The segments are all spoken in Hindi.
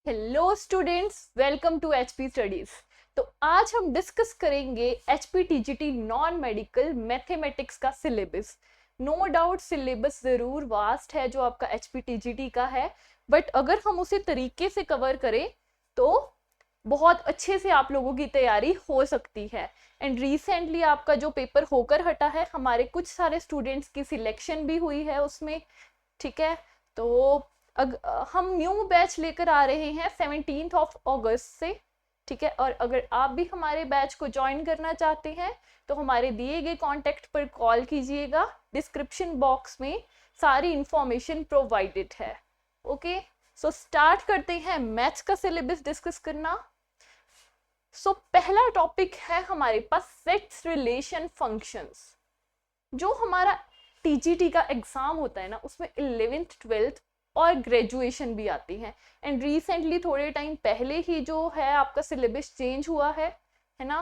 Hello students, welcome to HP studies. तो आज हम डिस्कस करेंगे HP TGT non medical mathematics का सिलेबस। नो डाउट सिलेबस ज़रूर वास्ट है जो आपका एचपी टीजीटी का है, बट अगर हम उसे तरीके से कवर करें तो बहुत अच्छे से आप लोगों की तैयारी हो सकती है। एंड रिसेंटली आपका जो पेपर होकर हटा है, हमारे कुछ सारे स्टूडेंट्स की सिलेक्शन भी हुई है उसमें। ठीक है, तो हम न्यू बैच लेकर आ रहे हैं 17 अगस्त से। ठीक है, और अगर आप भी हमारे बैच को ज्वाइन करना चाहते हैं तो हमारे दिए गए कॉन्टेक्ट पर कॉल कीजिएगा। डिस्क्रिप्शन बॉक्स में सारी इंफॉर्मेशन प्रोवाइडेड है। ओके, सो स्टार्ट करते हैं मैथ्स का सिलेबस डिस्कस करना। सो पहला टॉपिक है हमारे पास सेट्स रिलेशन फंक्शंस। जो हमारा टीजीटी का एग्जाम होता है ना, उसमें 11th 12th और ग्रेजुएशन भी आती है। एंड रिसेंटली थोड़े टाइम पहले ही जो है आपका सिलेबस चेंज हुआ है ना।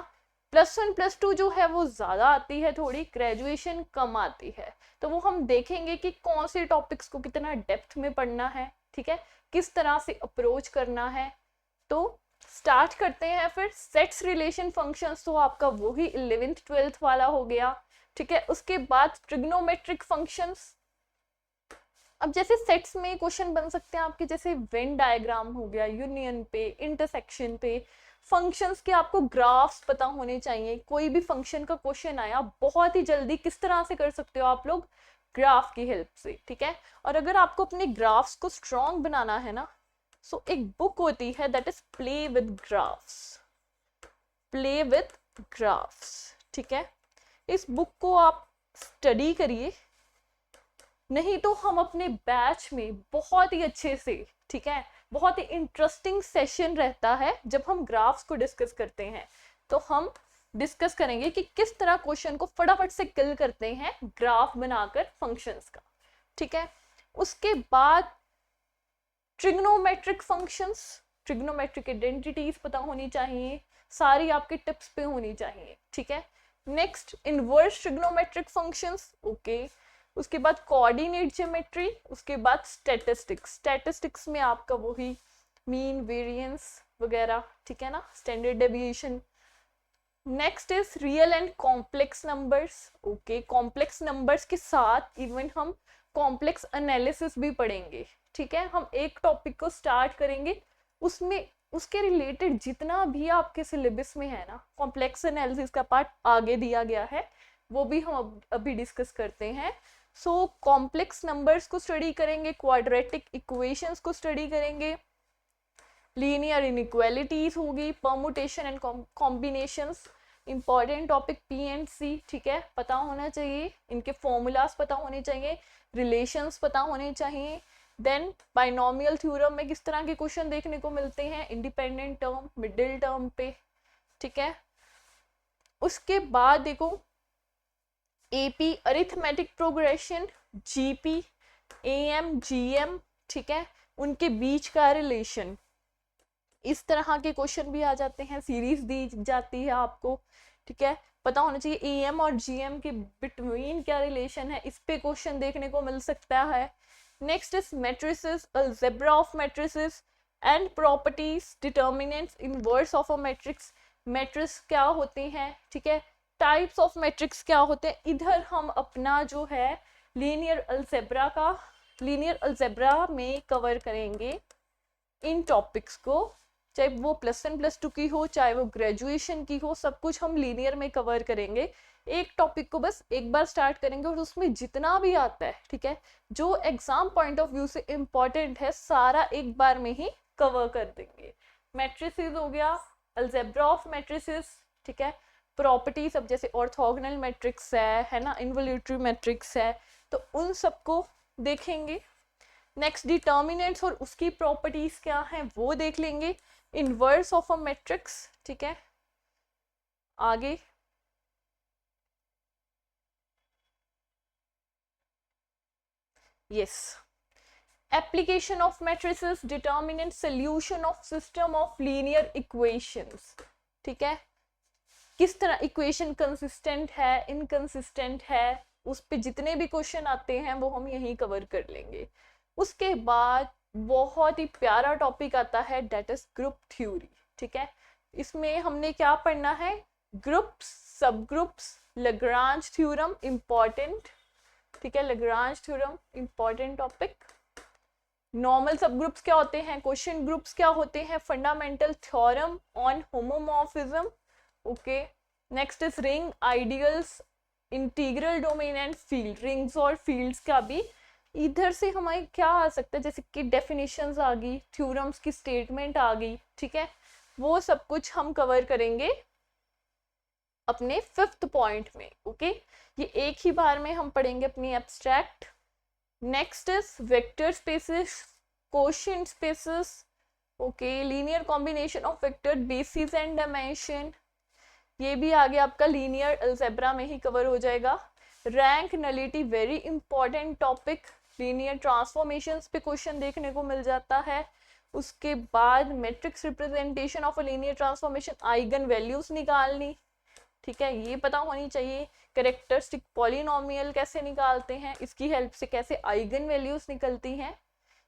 +1 +2 जो है वो ज़्यादा आती है, थोड़ी ग्रेजुएशन कम आती है। तो वो हम देखेंगे कि कौन से टॉपिक्स को कितना डेप्थ में पढ़ना है, ठीक है, किस तरह से अप्रोच करना है। तो स्टार्ट करते हैं फिर। सेट्स रिलेशन फंक्शंस तो आपका वही 11th 12th वाला हो गया। ठीक है, उसके बाद ट्रिग्नोमेट्रिक फंक्शंस। अब जैसे सेट्स में क्वेश्चन बन सकते हैं आपके, जैसे वेन डायग्राम हो गया, यूनियन पे, इंटरसेक्शन पे। फंक्शंस के आपको ग्राफ्स पता होने चाहिए। कोई भी फंक्शन का क्वेश्चन आया बहुत ही जल्दी किस तरह से कर सकते हो आप लोग, ग्राफ की हेल्प से। ठीक है, और अगर आपको अपने ग्राफ्स को स्ट्रॉन्ग बनाना है ना, सो एक बुक होती है that is play with graphs. Play with graphs, ठीक है, इस बुक को आप स्टडी करिए। नहीं तो हम अपने बैच में बहुत ही अच्छे से, ठीक है, बहुत ही इंटरेस्टिंग सेशन रहता है जब हम ग्राफ्स को डिस्कस करते हैं। तो हम डिस्कस करेंगे कि किस तरह क्वेश्चन को फटाफट से किल करते हैं ग्राफ बनाकर फंक्शंस का। ठीक है, उसके बाद ट्रिग्नोमेट्रिक फंक्शंस। ट्रिग्नोमेट्रिक आइडेंटिटीज पता होनी चाहिए, सारी आपके टिप्स पे होनी चाहिए। ठीक है, next inverse trigonometric functions. Okay, उसके बाद कोऑर्डिनेट ज्योमेट्री, उसके बाद स्टैटिस्टिक्स। स्टैटिस्टिक्स में आपका वही मीन, वेरिएंस वगैरह, ठीक है ना, standard deviation. Next is real and complex numbers. Okay, complex numbers के साथ इवन हम कॉम्प्लेक्स एनालिसिस भी पढ़ेंगे। ठीक है, हम एक टॉपिक को स्टार्ट करेंगे, उसमें उसके रिलेटेड जितना भी आपके सिलेबस में है ना, कॉम्प्लेक्स एनालिसिस का पार्ट आगे दिया गया है, वो भी हम अभी डिस्कस करते हैं। सो कॉम्प्लेक्स नंबर्स को स्टडी करेंगे, क्वाड्रेटिक इक्वेशंस को स्टडी करेंगे, लीनियर इनइक्वालिटीज होगी, permutation and combinations. Important topic P and C, ठीक है, पता होना चाहिए, इनके फॉर्मूलाज पता होने चाहिए, रिलेशंस पता होने चाहिए। देन बाइनोमियल थ्योरम में किस तरह के क्वेश्चन देखने को मिलते हैं, इंडिपेंडेंट टर्म, मिडिल टर्म पे। ठीक है, उसके बाद देखो AP arithmetic progression, GP, am, GM, ठीक है, उनके बीच का रिलेशन। इस तरह के क्वेश्चन भी आ जाते हैं, सीरीज दी जाती है आपको। ठीक है, पता होना चाहिए एएम और जीएम के बिटवीन क्या रिलेशन है, इस पे क्वेश्चन देखने को मिल सकता है। Next is matrices, algebra of matrices and properties, determinants, inverse of a matrix. Matrix क्या होते हैं, ठीक है, टाइप्स ऑफ मैट्रिक्स क्या होते हैं। इधर हम अपना जो है लीनियर अलजेब्रा का, लीनियर अलजेब्रा में कवर करेंगे इन टॉपिक्स को, चाहे वो +1 +2 की हो, चाहे वो ग्रेजुएशन की हो, सब कुछ हम लीनियर में कवर करेंगे। एक टॉपिक को बस एक बार स्टार्ट करेंगे और उसमें जितना भी आता है, ठीक है, जो एग्जाम पॉइंट ऑफ व्यू से इम्पॉर्टेंट है, सारा एक बार में ही कवर कर देंगे। मैट्रिसेस हो गया, अलजेब्रा ऑफ मैट्रिसेस, ठीक है, प्रॉपर्टीज, अब जैसे ऑर्थोगोनल मैट्रिक्स है ना, इनवॉल्यूटरी मैट्रिक्स है, तो उन सबको देखेंगे। नेक्स्ट डिटर्मिनेंट्स और उसकी प्रॉपर्टीज क्या हैं वो देख लेंगे। इनवर्स ऑफ अ मैट्रिक्स, ठीक है, आगे yes, application of matrices, determinant, solution of system of linear equations. ठीक है, किस तरह इक्वेशन कंसिस्टेंट है, इनकंसिस्टेंट है, उस पे जितने भी क्वेश्चन आते हैं वो हम यहीं कवर कर लेंगे। उसके बाद बहुत ही प्यारा टॉपिक आता है, डेट इज ग्रुप थ्योरी। ठीक है, इसमें हमने क्या पढ़ना है, ग्रुप्स, सब ग्रुप्स, लैग्रांज थ्योरम इंपॉर्टेंट। ठीक है, Lagrange theorem important topic. Normal सब ग्रुप्स क्या होते हैं, क्वेश्चन ग्रुप्स क्या होते हैं, fundamental theorem on homomorphism. Okay, next is ring, ideals, integral domain and field. Rings और फील्ड्स का भी इधर से हमारे क्या आ सकता है, जैसे कि डेफिनेशंस आ गई, थ्योरम्स की स्टेटमेंट आ गई। ठीक है, वो सब कुछ हम कवर करेंगे अपने 5th पॉइंट में। ओके, ये एक ही बार में हम पढ़ेंगे अपनी abstract. Next is vector spaces, quotient spaces. Okay, linear combination of vector, basis and dimension, ये भी आगे आपका लीनियर अलजेब्रा में ही कवर हो जाएगा। Rank, nullity, very important topic, linear transformations पे क्वेश्चन देखने को मिल जाता है। उसके बाद matrix representation of a linear transformation, eigen values निकालनी। ठीक है, ये पता होनी चाहिए। कैरेक्टरिस्टिक पॉलिनोमियल कैसे निकालते हैं, इसकी हेल्प से कैसे आइगन वैल्यूज निकलती हैं।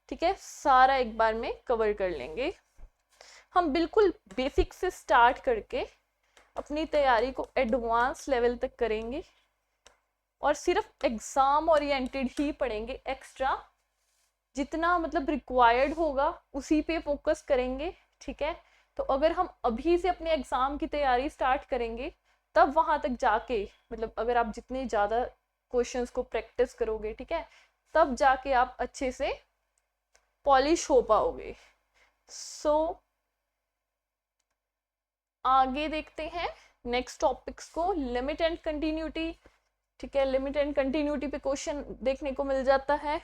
ठीक है, सारा एक बार में कवर कर लेंगे। हम बिल्कुल बेसिक से स्टार्ट करके अपनी तैयारी को एडवांस लेवल तक करेंगे और सिर्फ एग्जाम ओरिएंटेड ही पढ़ेंगे। एक्स्ट्रा जितना मतलब रिक्वायर्ड होगा उसी पे फोकस करेंगे। ठीक है, तो अगर हम अभी से अपने एग्जाम की तैयारी स्टार्ट करेंगे तब वहां तक जाके, मतलब अगर आप जितने ज़्यादा क्वेश्चंस को प्रैक्टिस करोगे, ठीक है, तब जाके आप अच्छे से पॉलिश हो पाओगे। सो आगे देखते हैं नेक्स्ट टॉपिक्स को, लिमिट एंड कंटिन्यूटी। ठीक है, लिमिट एंड कंटिन्यूटी पे क्वेश्चन देखने को मिल जाता है।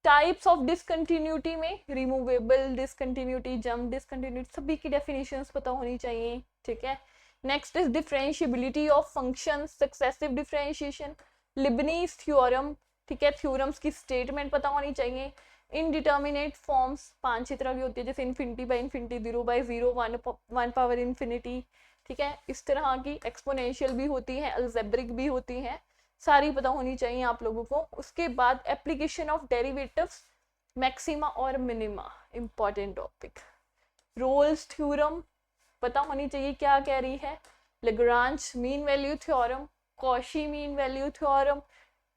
टाइप्स ऑफ डिसकंटिन्यूटी में रिमूवेबल डिसकंटिन्यूटी, जंप डिसकंटिन्यूटी, सभी की डेफिनेशंस पता होनी चाहिए। ठीक है, next is differentiability of function, successive differentiation, Leibniz theorem. ठीक है, थ्योरम्स की स्टेटमेंट पता होनी चाहिए। इनडिटर्मिनेट फॉर्म्स 5 तरह की होती है, जैसे infinity by infinity, 0/0, 1 power infinity. ठीक है, इस तरह की एक्सपोनेंशियल भी होती है, अलजेब्रिक भी होती है, सारी पता होनी चाहिए आप लोगों को। उसके बाद एप्लीकेशन ऑफ डेरिवेटिव्स, मैक्सिमा और minima, important topic. Rolle's theorem पता होनी चाहिए क्या कह रही है। Lagrange mean value theorem, Cauchy mean value theorem,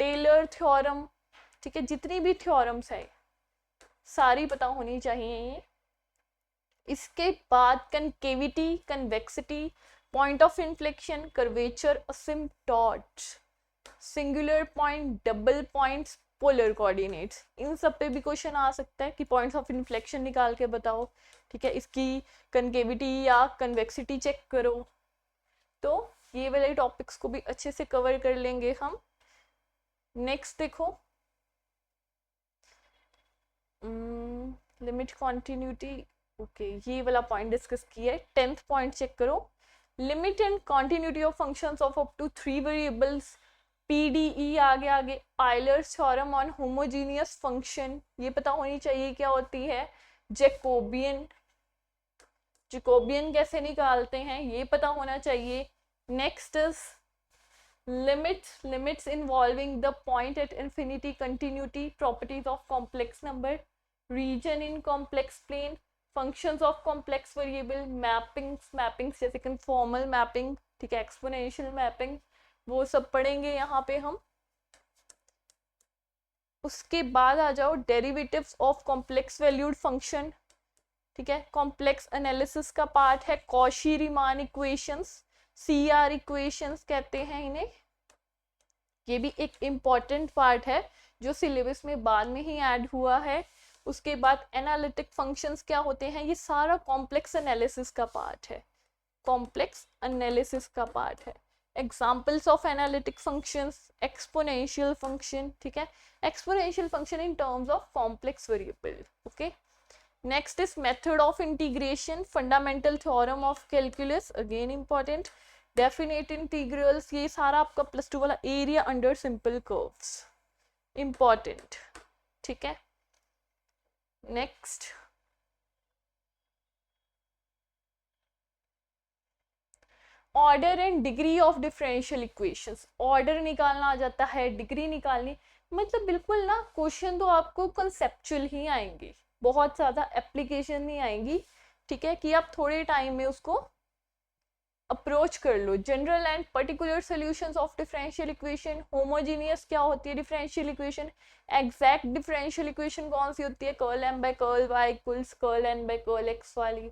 Taylor theorem. ठीक है, जितनी भी थ्योरम्स है सारी पता होनी चाहिए। इसके बाद concavity, convexity, point of inflection, curvature, asymptote, singular point, double points, polar coordinates, इन सब पे भी क्वेश्चन आ सकता है कि पॉइंट्स ऑफ इन्फ्लेक्शन निकाल के बताओ। ठीक है, इसकी कनकेविटी या कन्वेक्सिटी चेक करो। तो ये वाले टॉपिक्स को भी अच्छे से कवर कर लेंगे हम। नेक्स्ट देखो, लिमिट कॉन्टिन्यूटी। ओके, ये वाला पॉइंट डिस्कस किया है। 10th पॉइंट चेक करो, limit and continuity of functions of up to 3 variables, PDE आगे आगे। Euler's theorem on homogeneous function, ये पता होनी चाहिए क्या होती है। जैकोबियन, जैकोबियन कैसे निकालते हैं ये पता होना चाहिए। Next is limits involving the point at infinity, continuity, properties of complex number, region in complex plane, functions of complex variable, mappings जैसे कन्फॉर्मल मैपिंग, ठीक है, एक्सपोनेंशियल मैपिंग, वो सब पढ़ेंगे यहाँ पे हम। उसके बाद आ जाओ derivatives of complex valued function. ठीक है, कॉम्प्लेक्स एनालिसिस का पार्ट है Cauchy Riemann equations, CR equations कहते हैं इन्हें। ये भी एक इम्पॉर्टेंट पार्ट है जो सिलेबस में बाद में ही ऐड हुआ है। उसके बाद एनालिटिक फंक्शंस क्या होते हैं, ये सारा कॉम्प्लेक्स एनालिसिस का पार्ट है, कॉम्प्लेक्स एनालिसिस का पार्ट है। Examples of analytic functions, exponential function. ठीक है, exponential function in terms of complex variable. Okay, next is method of integration, fundamental theorem of calculus, again important. Definite integrals, ये सारा आपका +2 वाला area under simple curves, important. ठीक है, next order and degree of differential equations. Order निकालना आ जाता है, डिग्री निकालनी, मतलब बिल्कुल ना क्वेश्चन तो आपको कंसेप्चुअल ही आएंगे, बहुत ज़्यादा एप्लीकेशन नहीं आएंगी, ठीक है, कि आप थोड़े टाइम में उसको अप्रोच कर लो। General and particular solutions of differential equation, homogeneous क्या होती है differential equation, exact differential equation कौन सी होती है, curl M by curl Y equals curl N by curl X वाली,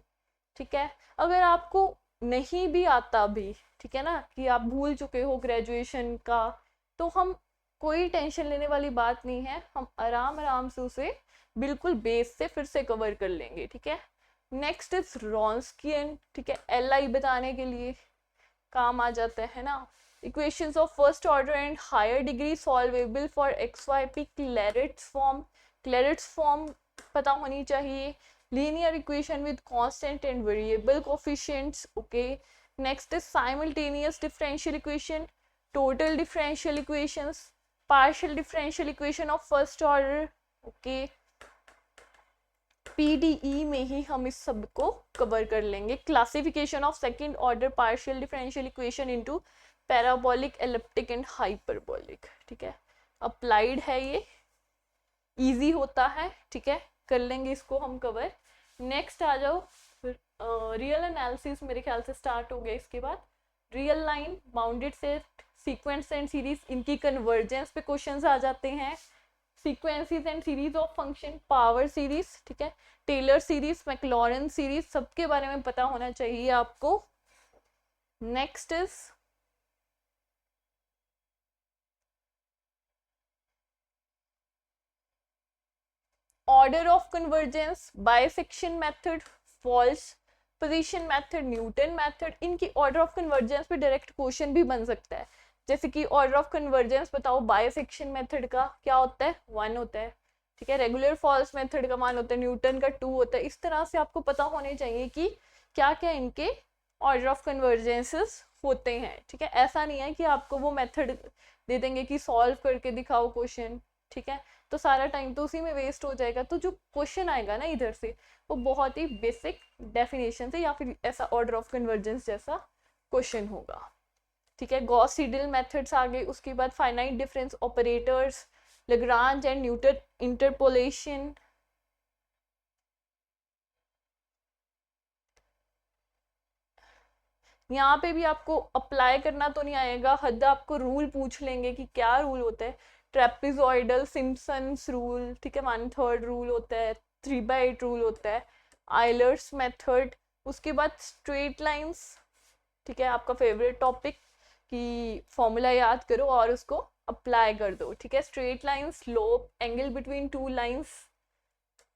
ठीक है। अगर आपको नहीं भी आता भी, ठीक है ना, कि आप भूल चुके हो ग्रेजुएशन का, तो हम कोई टेंशन लेने वाली बात नहीं है, हम आराम आराम से उसे बिल्कुल बेस से फिर से कवर कर लेंगे, ठीक है। नेक्स्ट इज रॉन्स्कियन, ठीक है, एल आई बताने के लिए काम आ जाता है ना। Equations of first order and higher degree solvable for X Y P, Clairaut's form पता होनी चाहिए। Linear equation with constant and variable coefficients, okay. Next is simultaneous differential equation, total differential equations, partial differential equation of first order, okay. PDE में ही हम इस सब को कवर कर लेंगे। Classification of second order partial differential equation into parabolic, elliptic and hyperbolic, ठीक है। अप्लाइड है ये, इजी होता है, ठीक है, कर लेंगे इसको हम कवर। नेक्स्ट आ जाओ, रियल एनालिसिस मेरे ख्याल से स्टार्ट हो गया। इसके बाद real line, bounded set, sequence and series, इनकी कन्वर्जेंस पे क्वेश्चंस आ जाते हैं। Sequences and series of function, power series, ठीक है, टेलर सीरीज, मैक्लॉरेन सीरीज, सबके बारे में पता होना चाहिए आपको। Next is order of convergence, bisection method, false position method, Newton method, इनकी ऑर्डर ऑफ कन्वर्जेंस पे डायरेक्ट क्वेश्चन भी बन सकता है। जैसे कि ऑर्डर ऑफ कन्वर्जेंस बताओ, बाइसेक्शन मेथड का क्या होता है, 1 होता है, ठीक है। रेगुलर फॉल्स मेथड का मान होता है, न्यूटन का 2 होता है। इस तरह से आपको पता होने चाहिए कि क्या क्या इनके ऑर्डर ऑफ कन्वर्जेंसेस होते हैं, ठीक है। ऐसा नहीं है कि आपको वो मेथड दे देंगे कि सॉल्व करके दिखाओ क्वेश्चन, ठीक है, तो सारा टाइम तो उसी में वेस्ट हो जाएगा। तो जो क्वेश्चन आएगा ना इधर से, वो बहुत ही बेसिक डेफिनेशन से या फिर ऐसा ऑर्डर ऑफ कन्वर्जेंस जैसा क्वेश्चन होगा, ठीक है। गॉस सीडल मेथड्स आ गए, उसके बाद finite difference operators, Lagrange and Newton interpolation, यहाँ पे भी आपको अप्लाई करना तो नहीं आएगा, हद आपको रूल पूछ लेंगे कि क्या रूल होता है। ट्रेपिजॉइडल सिम्पसन्स रूल, ठीक है, 1/3 रूल होता है, 3/8 रूल होता है, आइलर्स मेथड। उसके बाद स्ट्रेट लाइंस, ठीक है, आपका फेवरेट टॉपिक, कि फॉर्मूला याद करो और उसको अप्लाई कर दो, ठीक है। Straight lines, slope, angle between two lines,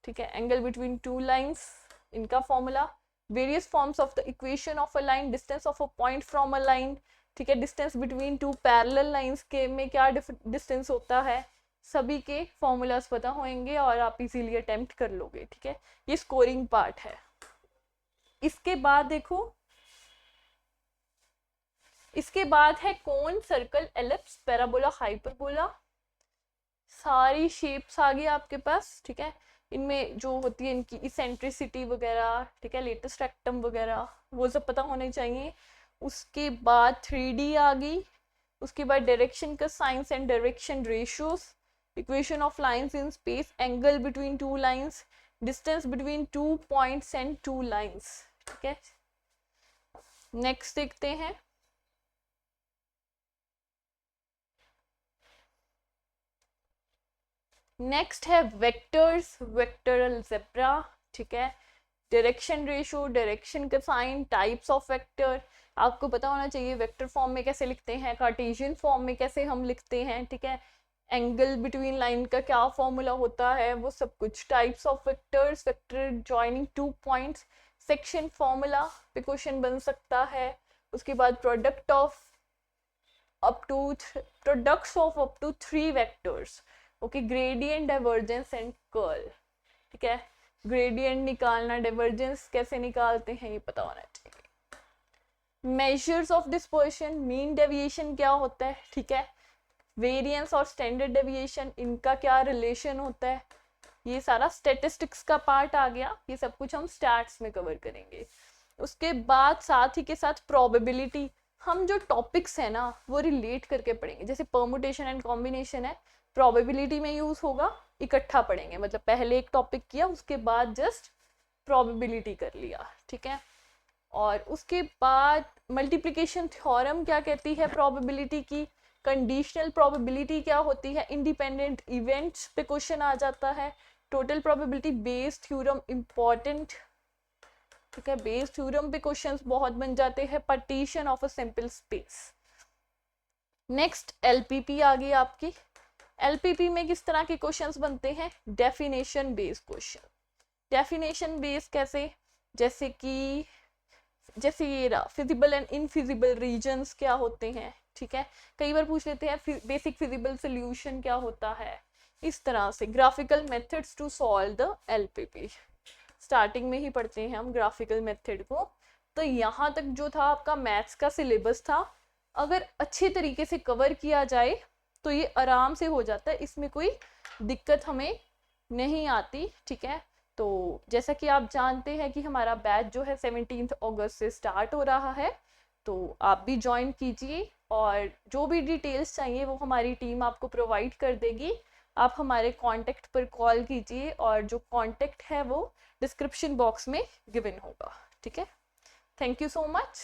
ठीक है, एंगल बिटवीन टू लाइंस, इनका formula. Various forms of the equation of a line, distance of a point from a line, ठीक है, distance between two parallel lines के में क्या डिस्टेंस होता है, सभी के फॉर्मूलाज पता होंगे और आप इजीली अटेम्प्ट कर लोगे, ठीक है। ये स्कोरिंग पार्ट है। इसके बाद देखो, इसके बाद है कोन, सर्कल, एलिप्स, पैराबोला, हाइपरबोला, सारी शेप्स आ गई आपके पास, ठीक है। इनमें जो होती है इनकी इसेंट्रिसिटी वगैरह, ठीक है, लेटेस्ट रेक्टम वगैरह, वो सब पता होने चाहिए। उसके बाद 3D आ गई, उसके बाद डायरेक्शन का science and direction ratios, equation of lines in space, angle between two lines, distance between 2 points and 2 lines, ठीक है। नेक्स्ट देखते हैं, नेक्स्ट है वेक्टर्स, वेक्टर अलजेब्रा, ठीक है। डायरेक्शन रेशियो, डायरेक्शन का साइन, टाइप्स ऑफ वेक्टर, आपको पता होना चाहिए वेक्टर फॉर्म में कैसे लिखते हैं, कार्टेशियन फॉर्म में कैसे हम लिखते हैं, ठीक है। एंगल बिटवीन लाइन का क्या फॉर्मूला होता है, वो सब कुछ। Types of vectors, vector joining 2 points, section formula पे क्वेश्चन बन सकता है। उसके बाद products of up to 3 vectors, okay, gradient, divergence and curl, ठीक है। ग्रेडियंट निकालना, डाइवर्जेंस कैसे निकालते हैं ये पता होना चाहिए। Measures of dispersion, mean deviation क्या होता है, ठीक है। वेरिएंस और स्टैंडर्ड डेविएशन, इनका क्या रिलेशन होता है, ये सारा स्टैटिस्टिक्स का पार्ट आ गया। ये सब कुछ हम स्टैट्स में कवर करेंगे। उसके बाद साथ ही के साथ प्रोबेबिलिटी, हम जो टॉपिक्स है ना वो रिलेट करके पढ़ेंगे। जैसे परमुटेशन एंड कॉम्बिनेशन है प्रोबेबिलिटी में यूज होगा, इकट्ठा पढ़ेंगे, मतलब पहले एक टॉपिक किया उसके बाद जस्ट प्रोबेबिलिटी कर लिया, ठीक है। और उसके बाद मल्टीप्लिकेशन थ्योरम क्या कहती है प्रोबेबिलिटी की, कंडीशनल प्रोबेबिलिटी क्या होती है, इंडिपेंडेंट इवेंट्स पे क्वेश्चन आ जाता है, total probability based theorem important, ठीक है, बेस्ड थ्योरम पे क्वेश्चंस बहुत बन जाते हैं, partition of a simple space. Next LPP आ गई आपकी। एलपीपी में किस तरह के क्वेश्चंस बनते हैं, definition based question. Definition based कैसे, जैसे कि जैसे ये रहा फिजिबल एंड इनफिजिबल रीजन्स क्या होते हैं, ठीक है, कई बार पूछ लेते हैं बेसिक फिजिबल सोल्यूशन क्या होता है, इस तरह से। Graphical methods to solve the LPP, starting में ही पढ़ते हैं हम ग्राफिकल मेथड को। तो यहाँ तक जो था आपका मैथ्स का सिलेबस था, अगर अच्छे तरीके से कवर किया जाए तो ये आराम से हो जाता है, इसमें कोई दिक्कत हमें नहीं आती, ठीक है। तो जैसा कि आप जानते हैं कि हमारा बैच जो है 17 अगस्त से स्टार्ट हो रहा है, तो आप भी ज्वाइन कीजिए और जो भी डिटेल्स चाहिए वो हमारी टीम आपको प्रोवाइड कर देगी। आप हमारे कांटेक्ट पर कॉल कीजिए और जो कांटेक्ट है वो डिस्क्रिप्शन बॉक्स में गिवन होगा, ठीक है। Thank you so much.